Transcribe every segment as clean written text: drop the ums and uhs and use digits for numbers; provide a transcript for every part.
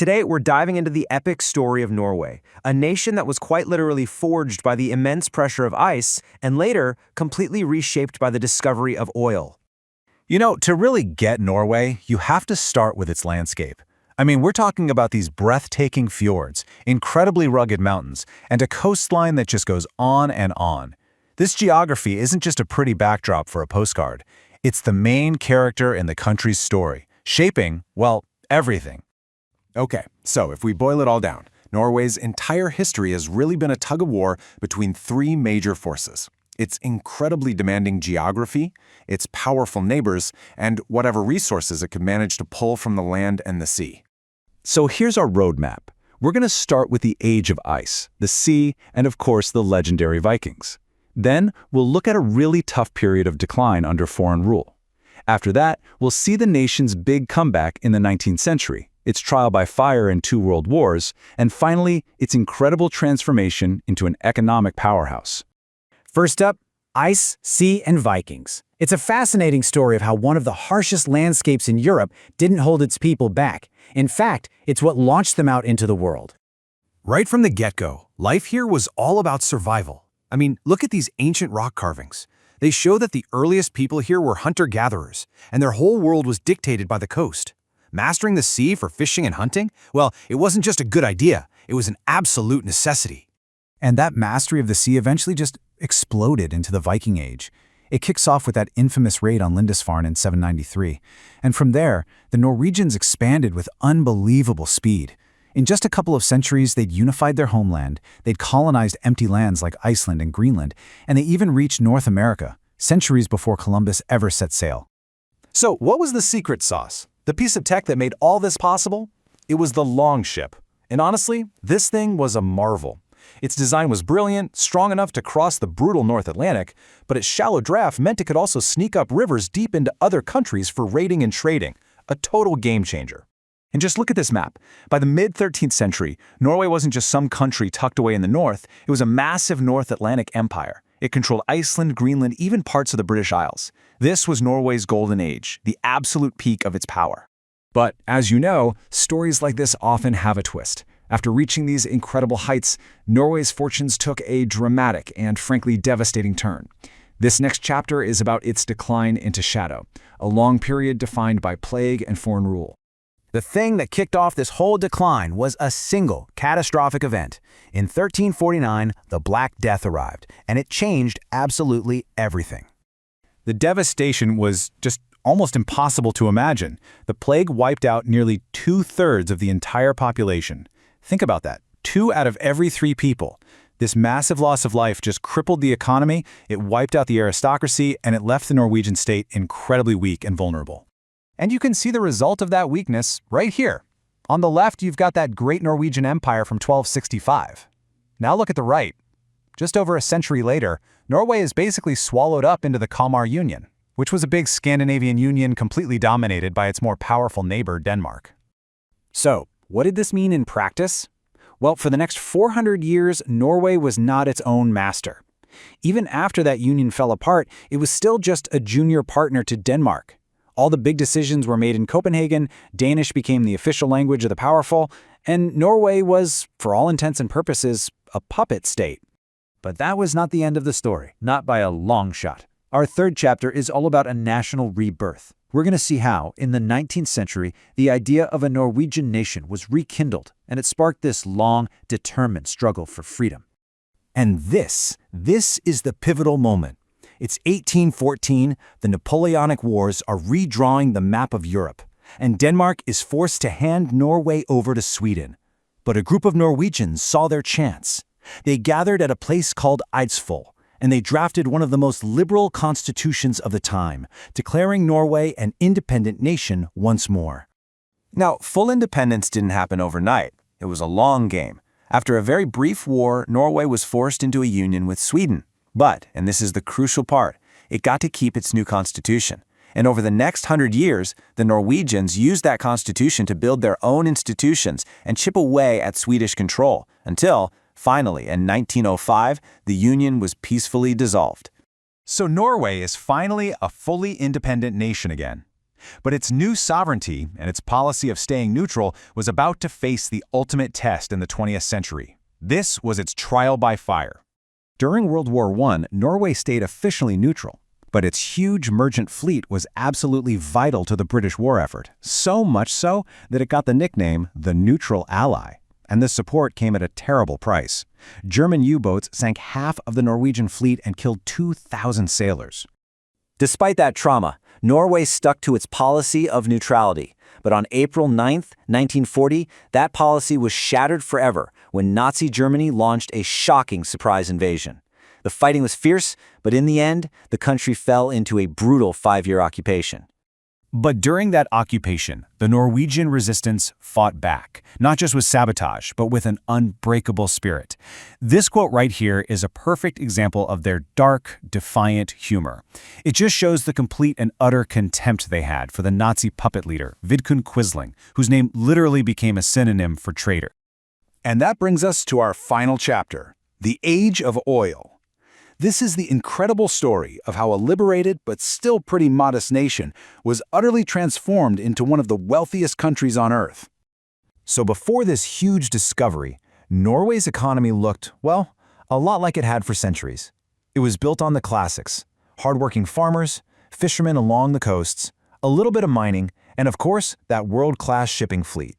Today, we're diving into the epic story of Norway, a nation that was quite literally forged by the immense pressure of ice and later completely reshaped by the discovery of oil. You know, to really get Norway, you have to start with its landscape. I mean, we're talking about these breathtaking fjords, incredibly rugged mountains, and a coastline that just goes on and on. This geography isn't just a pretty backdrop for a postcard. It's the main character in the country's story, shaping, well, everything. Okay, so if we boil it all down, Norway's entire history has really been a tug-of-war between three major forces: its incredibly demanding geography, its powerful neighbors, and whatever resources it could manage to pull from the land and the sea. So here's our roadmap. We're going to start with the age of ice, the sea, and of course the legendary Vikings. Then we'll look at a really tough period of decline under foreign rule. After that, we'll see the nation's big comeback in the 19th century, its trial by fire in 2 world wars, and finally, its incredible transformation into an economic powerhouse. First up, ice, sea, and Vikings. It's a fascinating story of how one of the harshest landscapes in Europe didn't hold its people back. In fact, it's what launched them out into the world. Right from the get-go, life here was all about survival. I mean, look at these ancient rock carvings. They show that the earliest people here were hunter-gatherers, and their whole world was dictated by the coast. Mastering the sea for fishing and hunting? Well, it wasn't just a good idea, it was an absolute necessity. And that mastery of the sea eventually just exploded into the Viking Age. It kicks off with that infamous raid on Lindisfarne in 793. And from there, the Norwegians expanded with unbelievable speed. In just a couple of centuries, they'd unified their homeland, they'd colonized empty lands like Iceland and Greenland, and they even reached North America, centuries before Columbus ever set sail. So what was the secret sauce? The piece of tech that made all this possible? It was the longship. And honestly, this thing was a marvel. Its design was brilliant, strong enough to cross the brutal North Atlantic, but its shallow draft meant it could also sneak up rivers deep into other countries for raiding and trading. A total game changer. And just look at this map. By the mid-13th century, Norway wasn't just some country tucked away in the north, it was a massive North Atlantic empire. It controlled Iceland, Greenland, even parts of the British Isles. This was Norway's golden age, the absolute peak of its power. But, as you know, stories like this often have a twist. After reaching these incredible heights, Norway's fortunes took a dramatic and frankly devastating turn. This next chapter is about its decline into shadow, a long period defined by plague and foreign rule. The thing that kicked off this whole decline was a single catastrophic event. In 1349, the Black Death arrived, and it changed absolutely everything. The devastation was just almost impossible to imagine. The plague wiped out nearly 2/3 of the entire population. Think about that, 2 out of every 3 people. This massive loss of life just crippled the economy, it wiped out the aristocracy, and it left the Norwegian state incredibly weak and vulnerable. And you can see the result of that weakness right here. On the left, you've got that great Norwegian Empire from 1265. Now look at the right. Just over a century later, Norway is basically swallowed up into the Kalmar Union, which was a big Scandinavian union completely dominated by its more powerful neighbor, Denmark. So, what did this mean in practice? Well, for the next 400 years, Norway was not its own master. Even after that union fell apart, it was still just a junior partner to Denmark. All the big decisions were made in Copenhagen, Danish became the official language of the powerful, and Norway was, for all intents and purposes, a puppet state. But that was not the end of the story, not by a long shot. Our third chapter is all about a national rebirth. We're going to see how, in the 19th century, the idea of a Norwegian nation was rekindled, and it sparked this long, determined struggle for freedom. And this is the pivotal moment. It's 1814, the Napoleonic Wars are redrawing the map of Europe, and Denmark is forced to hand Norway over to Sweden. But a group of Norwegians saw their chance. They gathered at a place called Eidsvoll, and they drafted one of the most liberal constitutions of the time, declaring Norway an independent nation once more. Now, full independence didn't happen overnight. It was a long game. After a very brief war, Norway was forced into a union with Sweden. But, and this is the crucial part, it got to keep its new constitution. And over the next 100 years, the Norwegians used that constitution to build their own institutions and chip away at Swedish control, until, finally, in 1905, the union was peacefully dissolved. So Norway is finally a fully independent nation again. But its new sovereignty and its policy of staying neutral was about to face the ultimate test in the 20th century. This was its trial by fire. During World War I, Norway stayed officially neutral, but its huge merchant fleet was absolutely vital to the British war effort, so much so that it got the nickname the Neutral Ally. And this support came at a terrible price. German U-boats sank half of the Norwegian fleet and killed 2,000 sailors. Despite that trauma, Norway stuck to its policy of neutrality. But on April 9, 1940, that policy was shattered forever when Nazi Germany launched a shocking surprise invasion. The fighting was fierce, but in the end, the country fell into a brutal 5-year occupation. But during that occupation, the Norwegian resistance fought back, not just with sabotage, but with an unbreakable spirit. This quote right here is a perfect example of their dark, defiant humor. It just shows the complete and utter contempt they had for the Nazi puppet leader, Vidkun Quisling, whose name literally became a synonym for traitor. And that brings us to our final chapter, the Age of Oil. This is the incredible story of how a liberated but still pretty modest nation was utterly transformed into one of the wealthiest countries on Earth. So before this huge discovery, Norway's economy looked, well, a lot like it had for centuries. It was built on the classics: hardworking farmers, fishermen along the coasts, a little bit of mining, and of course, that world-class shipping fleet.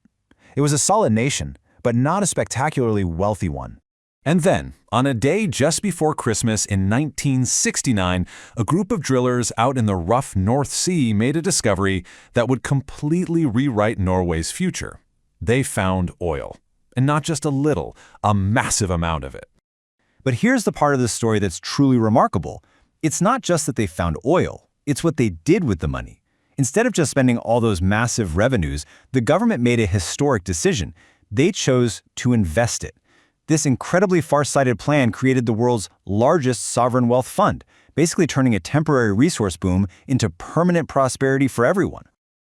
It was a solid nation, but not a spectacularly wealthy one. And then, on a day just before Christmas in 1969, a group of drillers out in the rough North Sea made a discovery that would completely rewrite Norway's future. They found oil. And not just a little, a massive amount of it. But here's the part of the story that's truly remarkable. It's not just that they found oil, it's what they did with the money. Instead of just spending all those massive revenues, the government made a historic decision. They chose to invest it. This incredibly far-sighted plan created the world's largest sovereign wealth fund, basically turning a temporary resource boom into permanent prosperity for everyone.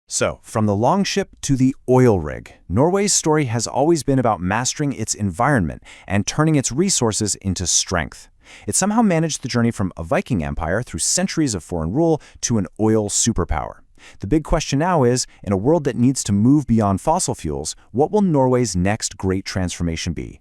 So, from the longship to the oil rig, Norway's story has always been about mastering its environment and turning its resources into strength. It somehow managed the journey from a Viking empire through centuries of foreign rule to an oil superpower. The big question now is, in a world that needs to move beyond fossil fuels, what will Norway's next great transformation be?